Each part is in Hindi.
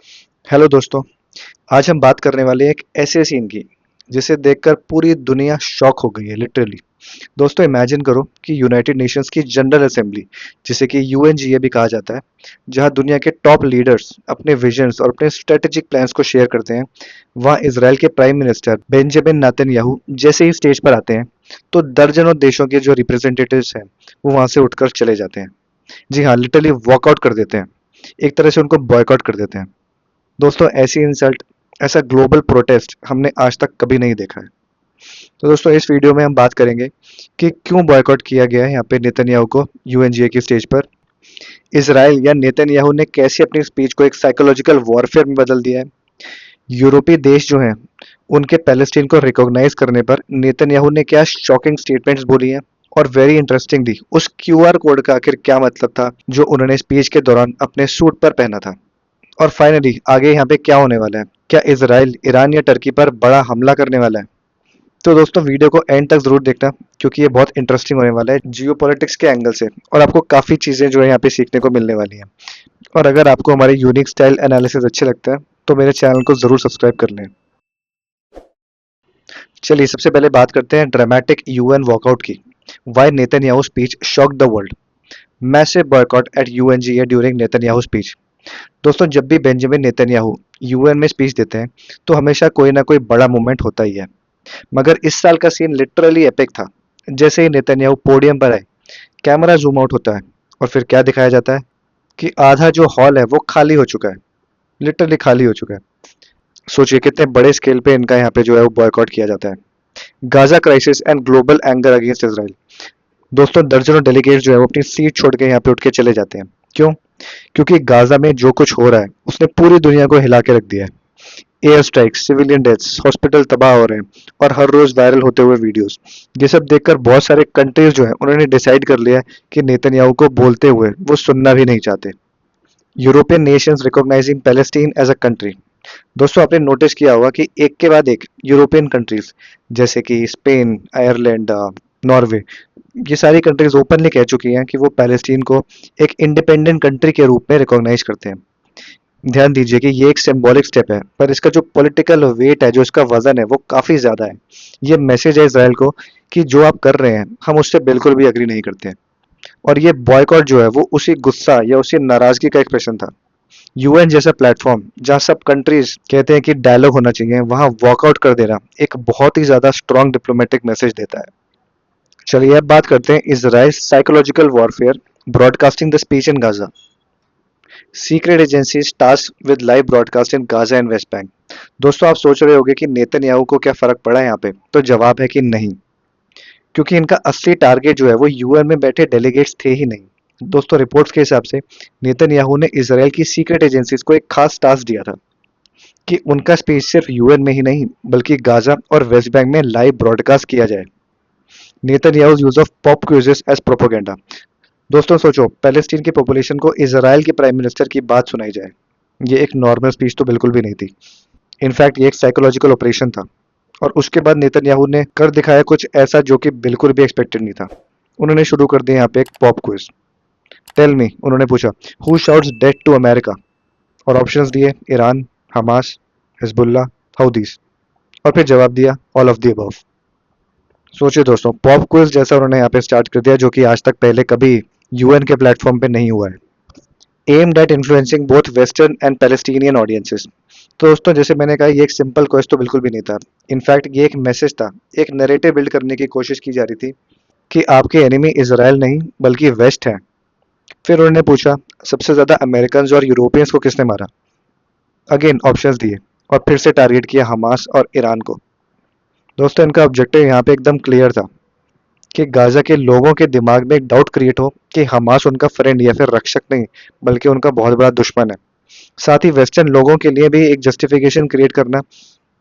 हेलो दोस्तों। आज हम बात करने वाले हैं एक ऐसे सीन की जिसे देखकर पूरी दुनिया शॉक हो गई है लिटरली। दोस्तों इमेजिन करो कि यूनाइटेड नेशंस की जनरल असेंबली, जिसे कि यूएनजीए भी कहा जाता है, जहां दुनिया के टॉप लीडर्स अपने विजन्स और अपने स्ट्रेटेजिक प्लान्स को शेयर करते हैं, वहां इसराइल के प्राइम मिनिस्टर बेंजामिन नेतन्याहू जैसे ही स्टेज पर आते हैं तो दर्जनों देशों के जो रिप्रेजेंटेटिव्स हैं वो वहां से उठकर चले जाते हैं। जी हाँ, लिटरली वॉकआउट कर देते हैं, एक तरह से उनको बॉयकॉट कर देते हैं। दोस्तों ऐसी इंसल्ट, ऐसा ग्लोबल प्रोटेस्ट हमने आज तक कभी नहीं देखा है। तो दोस्तों इस वीडियो में हम बात करेंगे कि क्यों बॉयकॉट किया गया है यहाँ पे नेतन्याहू को यूएनजीए की स्टेज पर। इसराइल या नेतन्याहू ने कैसे अपनी स्पीच को एक साइकोलॉजिकल वॉरफेयर में बदल दिया है। यूरोपीय देश जो हैं उनके पैलेस्टीन को रिकॉग्नाइज करने पर नेतन्याहू ने क्या शॉकिंग स्टेटमेंट्स बोली हैं। और वेरी इंटरेस्टिंगली उस क्यूआर कोड का आखिर क्या मतलब था जो उन्होंने स्पीच के दौरान अपने सूट पर पहना था। और फाइनली आगे यहाँ पे क्या होने वाला है, क्या इसराइल ईरान या टर्की पर बड़ा हमला करने वाला है। तो दोस्तों वीडियो को एंड तक जरूर देखना क्योंकि ये बहुत इंटरेस्टिंग होने वाला है जियो पॉलिटिक्स के एंगल से, और आपको काफी चीजें जो है यहाँ पे सीखने को मिलने वाली हैं। और अगर आपको हमारे यूनिक स्टाइल एनालिसिस अच्छे लगता है तो मेरे चैनल को जरूर सब्सक्राइब कर लें। चलिए सबसे पहले बात करते हैं ड्रामेटिक यूएन वॉकआउट की। Why Netanyahu speech shock the world, massive boycott at UNGA during Netanyahu speech. दोस्तों जब भी बेंजामिन नेतन्याहू यूएन में स्पीच देते हैं तो हमेशा कोई ना कोई बड़ा मूवमेंट होता ही है, मगर इस साल का सीन लिटरली एपिक था। जैसे ही नेतन्याहू पोडियम पर आए, कैमरा जूम आउट होता है और फिर क्या दिखाया जाता है कि आधा जो हॉल है वो खाली हो चुका है, लिटरली खाली हो चुका है। सोचिए कितने बड़े स्केल पे इनका यहाँ पे जो है वो बॉयकॉट किया जाता है। Gaza crisis and global anger against Israel. दोस्तों दर्जनों डेलीगेट्स जो है वो अपनी सीट छोड़ के यहाँ पे उठ के चले जाते हैं। क्यों? क्योंकि गाजा में जो कुछ हो रहा है उसने पूरी दुनिया को हिला के रख दिया है। Air strikes, civilian deaths, hospital तबाह हो रहे हैं और हर रोज वायरल होते हुए वीडियोस। ये सब देखकर बहुत सारे कंट्रीज जो है उन्होंने डिसाइड कर लिया है कि नेतन्याहू को बोलते हुए वो सुनना भी नहीं चाहते। European nations recognising Palestine as a country. दोस्तों आपने नोटिस किया होगा कि एक के बाद एक यूरोपियन कंट्रीज जैसे कि स्पेन, आयरलैंड, नॉर्वे, ये सारी कंट्रीज ओपनली कह चुकी हैं कि वो पैलेस्टीन को एक इंडिपेंडेंट कंट्री के रूप में रिकॉग्नाइज करते हैं। ध्यान दीजिए कि ये एक सिंबॉलिक स्टेप है, पर इसका जो पॉलिटिकल वेट है, जो इसका वजन है, वो काफी ज्यादा है। ये मैसेज है इसराइल को कि जो आप कर रहे हैं हम उससे बिल्कुल भी अग्री नहीं करते हैं। और ये बॉयकॉट जो है वो उसी गुस्सा या उसी नाराजगी का एक्सप्रेशन था। यूएन जैसा प्लेटफॉर्म जहां सब कंट्रीज कहते हैं कि डायलॉग होना चाहिए, वहां वॉकआउट कर देना एक बहुत ही ज्यादा स्ट्रॉन्ग डिप्लोमेटिक मैसेज देता है। चलिए अब बात करते हैं Israel psychological warfare broadcasting the speech in Gaza. Secret agencies task with live broadcast in Gaza and West Bank. दोस्तों आप सोच रहे होंगे कि नेतन्याहू को क्या फर्क पड़ा यहाँ पे, तो जवाब है कि नहीं, क्योंकि इनका असली टारगेट जो है वो यूएन में बैठे डेलीगेट्स थे ही नहीं। दोस्तों रिपोर्ट्स के हिसाब से नेतन्याहू ने इसराइल की सीक्रेट एजेंसीज को एक खास टास्क दिया था कि उनका स्पीच सिर्फ यूएन में ही नहीं बल्कि गाजा और वेस्ट बैंक में लाइव ब्रॉडकास्ट किया जाए। Netanyahu's use of pop quizzes as propaganda. दोस्तों सोचो, पैलेस्टीन की पॉपुलेशन को इजराइल के प्राइम मिनिस्टर की बात सुनाई जाए, ये एक नॉर्मल स्पीच तो बिल्कुल भी नहीं थी। इनफैक्ट ये एक साइकोलॉजिकल ऑपरेशन था। और उसके बाद नेतन्याहू ने कर दिखाया कुछ ऐसा जो कि बिल्कुल भी एक्सपेक्टेड नहीं था। उन्होंने शुरू कर दिया यहाँ पे एक पॉप क्विज। टेल मी, उन्होंने पूछा, who shouts death to America. और ऑप्शंस दिए, ईरान, हमास, हिजबुल्ला, हाउदीस। और फिर जवाब दिया, ऑल ऑफ द अबव। सोचिए दोस्तों, पॉप क्विज जैसा उन्होंने यहाँ पे स्टार्ट कर दिया जो कि आज तक पहले कभी यूएन के प्लेटफॉर्म पे नहीं हुआ है। Aimed at influencing both western and Palestinian audiences. तो दोस्तों जैसे मैंने कहा ये एक सिंपल क्वेश्चन तो बिल्कुल भी नहीं था। इनफैक्ट ये एक मैसेज था, एक नैरेटिव बिल्ड करने की कोशिश की जा रही थी कि आपके एनिमी इसराइल नहीं बल्कि वेस्ट है। फिर उन्होंने पूछा, सबसे ज्यादा अमेरिकन और यूरोपियंस को किसने मारा। अगेन ऑप्शंस दिए और फिर से टारगेट किया हमास और ईरान को। दोस्तों इनका ऑब्जेक्टिव यहाँ पे एकदम क्लियर था कि गाजा के लोगों के दिमाग में एक डाउट क्रिएट हो कि हमास उनका फ्रेंड या फिर रक्षक नहीं बल्कि उनका बहुत बड़ा दुश्मन है। साथ ही वेस्टर्न लोगों के लिए भी एक जस्टिफिकेशन क्रिएट करना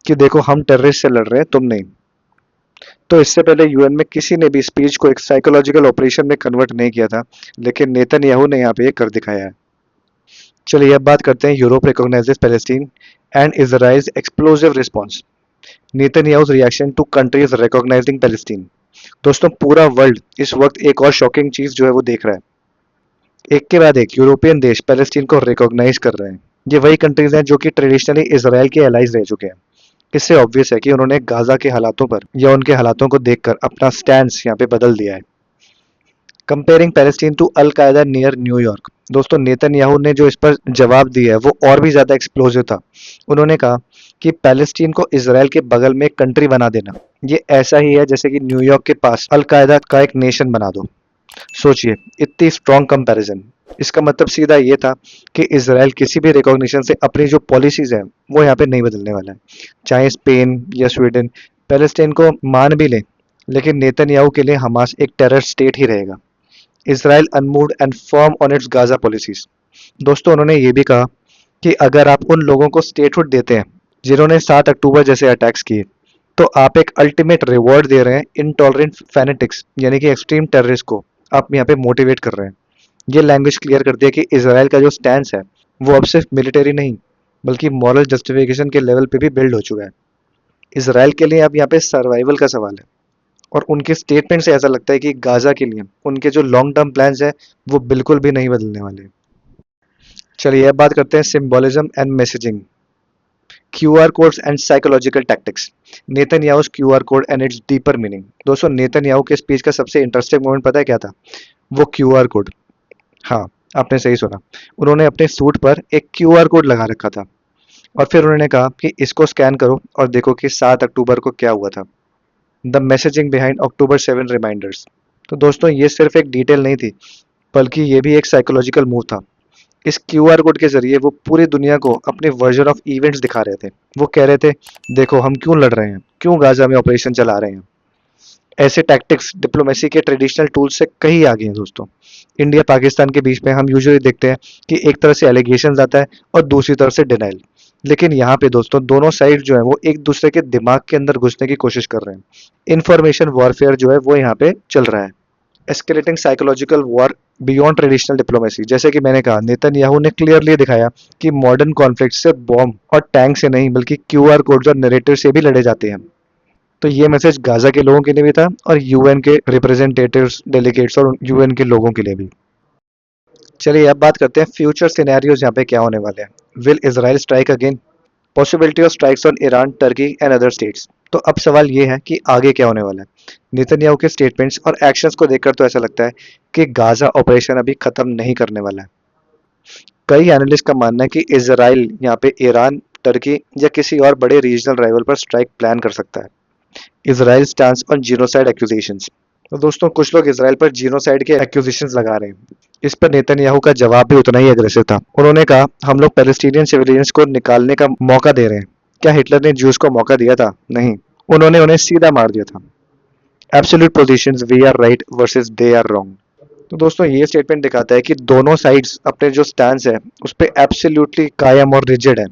कि देखो हम टेररिस्ट से लड़ रहे हैं, तुम नहीं। तो इससे पहले यूएन में किसी ने भी स्पीच को एक साइकोलॉजिकल ऑपरेशन में कन्वर्ट नहीं किया था, लेकिन नेतन्याहू ने यहाँ पे ये कर दिखाया है। चलिए अब बात करते हैं Europe recognises Palestine and Israel's explosive response. Netanyahu's reaction to countries recognising Palestine. दोस्तों पूरा वर्ल्ड इस वक्त एक और शॉकिंग चीज जो है वो देख रहा है। एक के बाद एक यूरोपियन देश पैलेस्टीन को रिकॉग्नाइज कर रहे हैं। ये वही कंट्रीज हैं जो कि ट्रेडिशनली इसराइल के एलाइज रह चुके हैं। इससे ऑब्वियस है कि उन्होंने गाजा के हालातों पर या उनके हालातों को देखकर अपना स्टैंड यहाँ पे बदल दिया है। कंपेयरिंग पैलेस्टीन टू अल कायदा नियर न्यूयॉर्क। दोस्तों नेतन्याहू ने जो इस पर जवाब दिया है वो और भी ज्यादा एक्सप्लोसिव था। उन्होंने कहा कि पैलेस्टीन को इसराइल के बगल में एक कंट्री बना देना ये ऐसा ही है जैसे कि न्यूयॉर्क के पास अल कायदा का एक नेशन बना दो। सोचिए, इतनी स्ट्रॉन्ग कंपैरिजन। इसका मतलब सीधा ये था कि इसराइल किसी भी रिकॉग्निशन से अपनी जो पॉलिसीज हैं वो यहाँ पे नहीं बदलने वाला है। चाहे स्पेन या स्वीडन पैलेस्टीन को मान भी ले, लेकिन नेतन्याहू के लिए हमास एक टेरर स्टेट ही रहेगा। Israel unmoved and firm on it's Gaza policies. दोस्तों उन्होंने ये भी कहा कि अगर आप उन लोगों को स्टेटहुड देते हैं जिन्होंने 7 अक्टूबर जैसे अटैक्स किए, तो आप एक अल्टीमेट रिवॉर्ड दे रहे हैं इनटॉलरेंट फैनेटिक्स यानी कि एक्सट्रीम टेररिस्ट को आप यहाँ पे मोटिवेट कर रहे हैं। ये लैंग्वेज क्लियर कर दिया कि इसराइल का जो स्टैंड है वो अब सिर्फ मिलिटरी नहीं बल्कि मॉरल जस्टिफिकेशन के लेवल पे भी बिल्ड हो चुका है। इसराइल के लिए अब यहाँ पे सर्वाइवल का सवाल है और उनके स्टेटमेंट से ऐसा लगता है कि गाजा के लिए उनके जो लॉन्ग टर्म प्लान्स है वो बिल्कुल भी नहीं बदलने वाले। चलिए अब बात करते हैं symbolism and messaging, QR codes and psychological tactics, Netanyahu's QR code and its deeper meaning. दोस्तों नेतन्याहू के स्पीच का सबसे इंटरेस्टिंग मोमेंट पता है क्या था? वो क्यूआर कोड। हाँ, आपने सही सुना। उन्होंने अपने सूट पर एक क्यूआर कोड लगा रखा था और फिर उन्होंने कहा कि इसको स्कैन करो और देखो कि 7 अक्टूबर को क्या हुआ था। The messaging behind October 7 reminders. तो दोस्तों ये सिर्फ एक डिटेल नहीं थी बल्कि ये भी एक साइकोलॉजिकल मूव था। इस क्यूआर कोड के जरिए वो पूरी दुनिया को अपने वर्जन ऑफ इवेंट्स दिखा रहे थे। वो कह रहे थे देखो हम क्यों लड़ रहे हैं, क्यों गाजा में ऑपरेशन चला रहे हैं। ऐसे टैक्टिक्स डिप्लोमेसी के ट्रेडिशनल टूल्स से कहीं आगे हैं दोस्तों। इंडिया पाकिस्तान के बीच में हम यूजुअली देखते हैं कि एक तरह से एलिगेशन आता है और दूसरी तरफ से डिनाइल। लेकिन यहाँ पे दोस्तों दोनों साइड जो है वो एक दूसरे के दिमाग के अंदर घुसने की कोशिश कर रहे हैं। इंफॉर्मेशन वॉरफेयर जो है वो यहाँ पे चल रहा है। Escalating psychological war beyond traditional diplomacy. जैसे कि मैंने कहा नेतन्याहू ने क्लियरली दिखाया कि मॉडर्न कॉन्फ्लिक्ट से बॉम्ब और टैंक से नहीं बल्कि क्यूआर कोड और नैरेटिव से भी लड़े जाते हैं। तो ये मैसेज गाजा के लोगों के लिए भी था और यूएन के रिप्रेजेंटेटिव्स डेलीगेट्स और यूएन के लोगों के लिए भी। चलिए अब बात करते हैं फ्यूचर सिनेरियोज यहाँ पे क्या होने वाले हैं। Will Israel strike again, possibility of strikes on Iran, Turkey and other states. तो अब सवाल ये है कि आगे क्या होने वाला है। नेतन्याहू के स्टेटमेंट्स और एक्शंस को देखकर तो ऐसा लगता है कि गाजा ऑपरेशन अभी खत्म नहीं करने वाला है। कई एनालिस्ट का मानना है कि इजराइल यहाँ पे ईरान, टर्की या किसी और बड़े रीजनल राइवल पर स्ट्राइक प्लान कर सकता है। Israel stands on genocide accusations. तो दोस्तों कुछ लोग इजराइल पर जीनोसाइड के एक्यूजेशंस लगा रहे हैं। इस पर नेतन्याहू का जवाब भी उतना ही एग्रेसिव था। उन्होंने कहा हम लोग पैलेस्टीनियन सिविलियंस को निकालने का मौका दे रहे हैं। क्या हिटलर ने ज्यूज को मौका दिया था? नहीं, उन्होंने उन्हें सीधा मार दिया था। Absolute positions, we are right versus they are wrong. तो दोस्तों ये स्टेटमेंट दिखाता है कि दोनों साइड्स अपने जो स्टैंड है उस पर एब्सोल्युटली कायम और रिजिड है।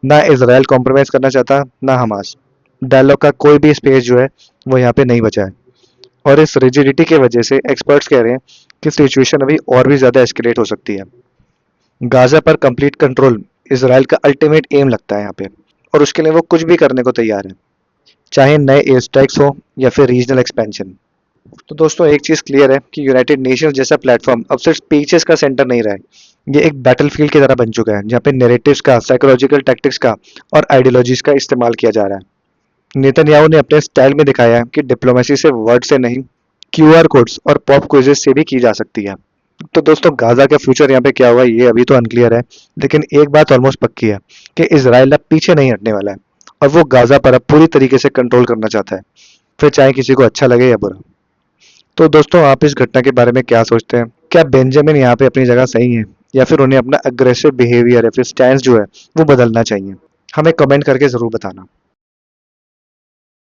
ना इजराइल कॉम्प्रोमाइज करना चाहता ना हमास। डायलॉग का कोई भी स्पेस जो है वो यहाँ पे नहीं बचा है और इस रिजिडिटी की वजह से एक्सपर्ट्स कह रहे हैं कि सिचुएशन अभी और भी ज्यादा एस्केलेट हो सकती है। गाजा पर कंप्लीट कंट्रोल इसराइल का अल्टीमेट एम लगता है यहाँ पे और उसके लिए वो कुछ भी करने को तैयार है, चाहे नए एयर स्ट्राइक्स हो या फिर रीजनल एक्सपेंशन। तो दोस्तों एक चीज क्लियर है कि यूनाइटेड नेशंस जैसा प्लेटफॉर्म अब सिर्फ स्पीचेस का सेंटर नहीं रहा है। ये एक बैटलफील्ड की तरह बन चुका है जहाँ पे नैरेटिव्स का, साइकोलॉजिकल टैक्टिक्स का और आइडियोलॉजीज का इस्तेमाल किया जा रहा है। नेतन्याहू ने अपने स्टाइल में दिखाया है कि डिप्लोमेसी से वर्ड से नहीं क्यूआर कोड्स और पॉप क्विजेस से भी की जा सकती है। तो दोस्तों गाजा का फ्यूचर यहाँ पे क्या होगा ये अभी तो अनक्लियर है, लेकिन एक बात ऑलमोस्ट पक्की है कि इजराइल अब पीछे नहीं हटने वाला है और वो गाजा पर अब पूरी तरीके से कंट्रोल करना चाहता है, फिर चाहे किसी को अच्छा लगे या बुरा। तो दोस्तों आप इस घटना के बारे में क्या सोचते हैं? क्या बेंजामिन यहाँ पे अपनी जगह सही है या फिर उन्हें अपना अग्रेसिव बिहेवियर या फिर स्टैंड जो है वो बदलना चाहिए? हमें कमेंट करके जरूर बताना।